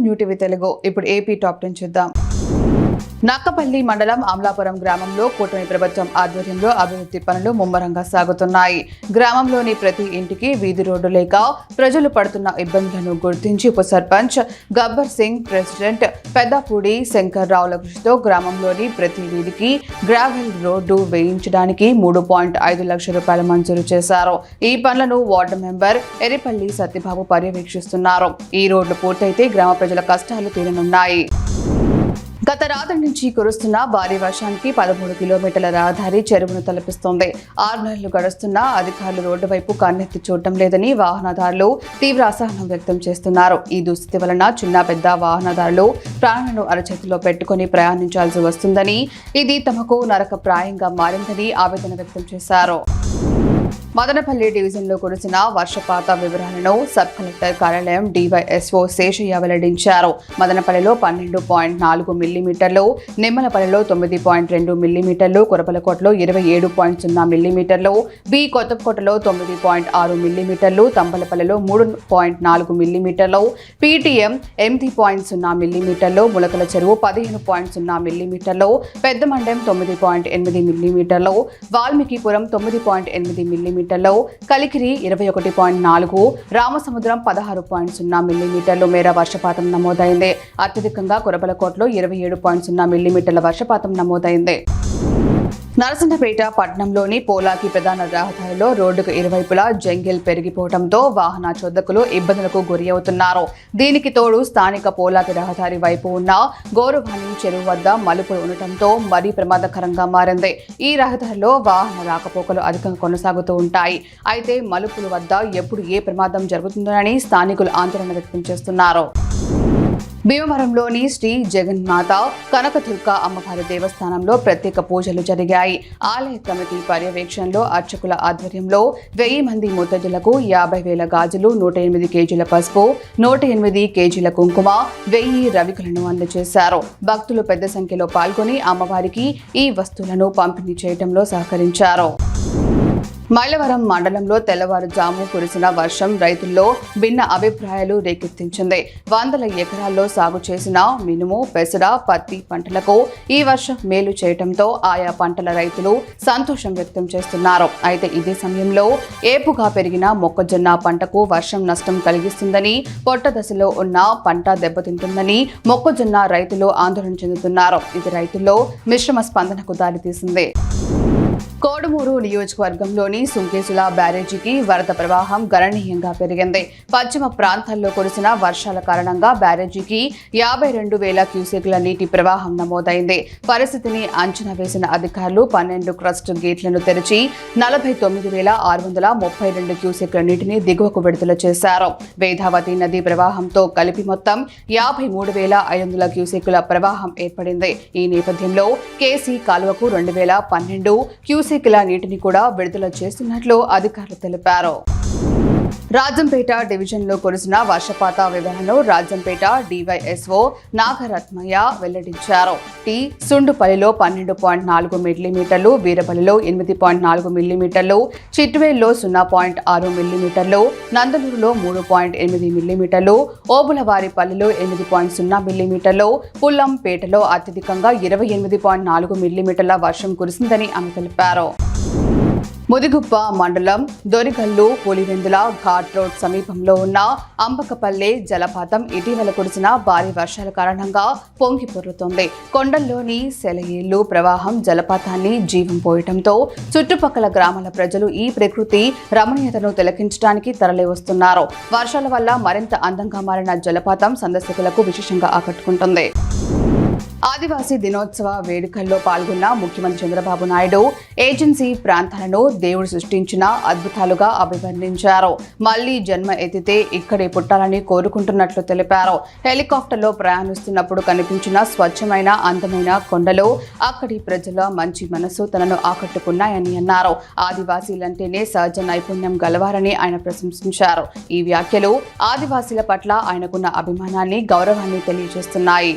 New TV Telugu. ఇప్పుడు AP top 10 చూద్దాం. నక్కపల్లి మండలం అమలాపురం గ్రామంలో కూటమి ప్రభుత్వం ఆధ్వర్యంలో అభివృద్ధి పనులు ముమ్మరంగా సాగుతున్నాయి. గ్రామంలోని ప్రతి ఇంటికి వీధి రోడ్డు లేక ప్రజలు పడుతున్న ఇబ్బందులను గుర్తించి ఉప సర్పంచ్ గబ్బర్ సింగ్, ప్రెసిడెంట్ పెద్దపూడి శంకర్ రావుల కృషితో గ్రామంలోని ప్రతి వీధికి గ్రావెల్ రోడ్డు వేయించడానికి 3.5 లక్షల రూపాయలు మంజూరు చేశారు. ఈ పనులను వార్డు మెంబర్ ఎరిపల్లి సత్యబాబు పర్యవేక్షిస్తున్నారు. ఈ రోడ్డు పూర్తయితే గ్రామ ప్రజల కష్టాలు తీరనున్నాయి. గత రాత్రి నుంచి కురుస్తున్న భారీ వర్షానికి 13 కిలోమీటర్ల రహదారి చెరువును తలపిస్తోంది. 6 నెలలు గడుస్తున్నా అధికారులు రోడ్డు వైపు కన్నెత్తి చూడటం లేదని వాహనదారులు తీవ్ర అసహనం వ్యక్తం చేస్తున్నారు. ఈ దుస్థితి వలన చిన్న పెద్ద వాహనదారులు ప్రాణాలను అరచేతిలో పెట్టుకుని ప్రయాణించాల్సి వస్తుందని, ఇది తమకు నరకప్రాయంగా మారిందని ఆవేదన వ్యక్తం చేశారు. మదనపల్లి డివిజన్లో కురిసిన వర్షపాత వివరాలను సబ్ కలెక్టర్ కార్యాలయం డివైఎస్ఓ శేషయ్య వెల్లడించారు. మదనపల్లిలో 12.4 మిల్లీమీటర్లు, నిమ్మలపల్లిలో 9.2 మిల్లీమీటర్లు, కురబలకోటలో 27.0 మిల్లీమీటర్లు, బి కొత్తకోటలో 9.6 మిల్లీమీటర్లు, తంబలపల్లిలో 3.4 మిల్లీమీటర్లు, పీటీఎం 8.0 మిల్లీమీటర్లు, ములకల చెరువు 15.0 మిల్లీమీటర్లు, పెద్దమండెం 9.8 మిల్లీమీటర్లు, వాల్మీకిపురం 9.8 మిల్లీమీటర్లు, కలికిరి 21.4, రామసముద్రం 16.0 మిల్లీమీటర్లు మేర వర్షపాతం నమోదైంది. అత్యధికంగా కురబలకోటలో 27.0 మిల్లీమీటర్ల వర్షపాతం నమోదైంది. నరసన్నపేట పట్టణంలోని పోలాకి ప్రధాన రహదారిలో రోడ్డుకు ఇరువైపులా జంగిల్ పెరిగిపోవడంతో వాహన చోదకులు ఇబ్బందులకు గురి అవుతున్నారు. దీనికి తోడు స్థానిక పోలాకి రహదారి వైపు ఉన్న గోరువాణి చెరువు వద్ద మలుపులు ఉండటంతో మరీ ప్రమాదకరంగా మారింది. ఈ రహదారిలో వాహన రాకపోకలు అధికంగా కొనసాగుతూ ఉంటాయి. అయితే మలుపుల వద్ద ఎప్పుడు ఏ ప్రమాదం జరుగుతుందోనని స్థానికులు ఆందోళన వ్యక్తం చేస్తున్నారు. భీమవరంలోని శ్రీ జగన్మాత కనకదుర్గ అమ్మవారి దేవస్థానంలో ప్రత్యేక పూజలు జరిగాయి. ఆలయ కమిటీ పర్యవేక్షణలో అర్చకుల ఆధ్వర్యంలో 1000 మంది ముత్తైదులకు 50,000 గాజులు, 108 కేజీల పసుపు, 108 కేజీల కుంకుమ, 1000 రవికలను అందజేశారు. భక్తులు పెద్ద సంఖ్యలో పాల్గొని అమ్మవారికి ఈ వస్తువులను పంపిణీ చేయడంలో సహకరించారు. మైలవరం మండలంలో తెల్లవారుజాము కురిసిన వర్షం రైతుల్లో భిన్న అభిప్రాయాలు రేకెత్తించింది. 100 ఎకరాల్లో సాగు చేసిన మినుము, పెసర, పత్తి పంటలకు ఈ వర్షం మేలు చేయడంతో ఆయా పంటల రైతులు సంతోషం వ్యక్తం చేస్తున్నారు. అయితే ఇదే సమయంలో ఏపుగా పెరిగిన మొక్కజొన్న పంటకు వర్షం నష్టం కలిగిస్తుందని, పొట్ట దశలో ఉన్న పంట దెబ్బతింటుందని మొక్కజొన్న రైతులు ఆందోళన చెందుతున్నారు. ఇది రైతుల్లో మిశ్రమ స్పందనకు దారితీసింది. కోడుమూరు నియోజకవర్గంలోని సుంకేసుల బ్యారేజీకి వరద ప్రవాహం గణనీయంగా పెరిగింది. పశ్చిమ ప్రాంతాల్లో కురిసిన వర్షాల కారణంగా బ్యారేజీకి 52,000 క్యూసెక్ల నీటి ప్రవాహం నమోదైంది. పరిస్థితిని అంచనా వేసిన అధికారులు 12 క్రస్ట్ గేట్లను తెరిచి 49,632 క్యూసెక్ల నీటిని దిగువకు విడుదల చేశారు. వేదావతి నది ప్రవాహంతో కలిపి మొత్తం 53,500 క్యూసెక్ల ప్రవాహం ఏర్పడింది. ఈ నేపథ్యంలో కేసీ కాలువకు 2012 క్యూసెక్ల నీటిని కూడా విడుదల చేస్తున్నట్లు అధికారులు తెలిపారు. రాజంపేట డివిజన్లో కురిసిన వర్షపాత వివరాలను రాజంపేట డివైఎస్ఓ నాగరత్మయ్య వెల్లడించారు. టి సుండుపల్లిలో 12.4 మిల్లీమీటర్లు, వీరపల్లిలో 8.4 మిల్లీమీటర్లు, చిట్వేల్లో 0.6 మిల్లీమీటర్లు, నందలూరులో 3.8 మిల్లీమీటర్లు, ఓబులవారిపల్లిలో 8.0 మిల్లీమీటర్లు, పుల్లంపేటలో అత్యధికంగా 28.4 మిల్లీమీటర్ల వర్షం కురిసిందని ఆమె తెలిపారు. ముదిగుప్ప మండలం దొరిగల్లు పులివెందుల ఘాట్ రోడ్ సమీపంలో ఉన్న అంబకపల్లె జలపాతం ఇటీవల కురిసిన భారీ వర్షాల కారణంగా పొంగి పొర్లుతోంది. కొండల్లోని సెలయేళ్లు ప్రవాహం జలపాతాన్ని జీవం పోయటంతో చుట్టుపక్కల గ్రామాల ప్రజలు ఈ ప్రకృతి రమణీయతను తిలకించడానికి తరలి వస్తున్నారు. వర్షాల వల్ల మరింత అందంగా మారిన జలపాతం సందర్శకులకు విశేషంగా ఆకట్టుకుంటుంది. ఆదివాసీ దినోత్సవ వేడుకల్లో పాల్గొన్న ముఖ్యమంత్రి చంద్రబాబు నాయుడు ఏజెన్సీ ప్రాంతాలను దేవుడు సృష్టించిన అద్భుతాలుగా అభివర్ణించారు. మళ్లీ జన్మ ఎత్తితే ఇక్కడే పుట్టాలని కోరుకుంటున్నట్లు తెలిపారు. హెలికాప్టర్లో ప్రయాణిస్తున్నప్పుడు కనిపించిన స్వచ్ఛమైన అందమైన కొండలు, అక్కడి ప్రజల మంచి మనసు తనను ఆకట్టుకున్నాయని అన్నారు. ఆదివాసీలంటేనే సహజ నైపుణ్యం గలవారని ఆయన ప్రశంసించారు. ఈ వ్యాఖ్యలు ఆదివాసీల పట్ల ఆయనకున్న అభిమానాన్ని, గౌరవాన్ని తెలియజేస్తున్నాయి.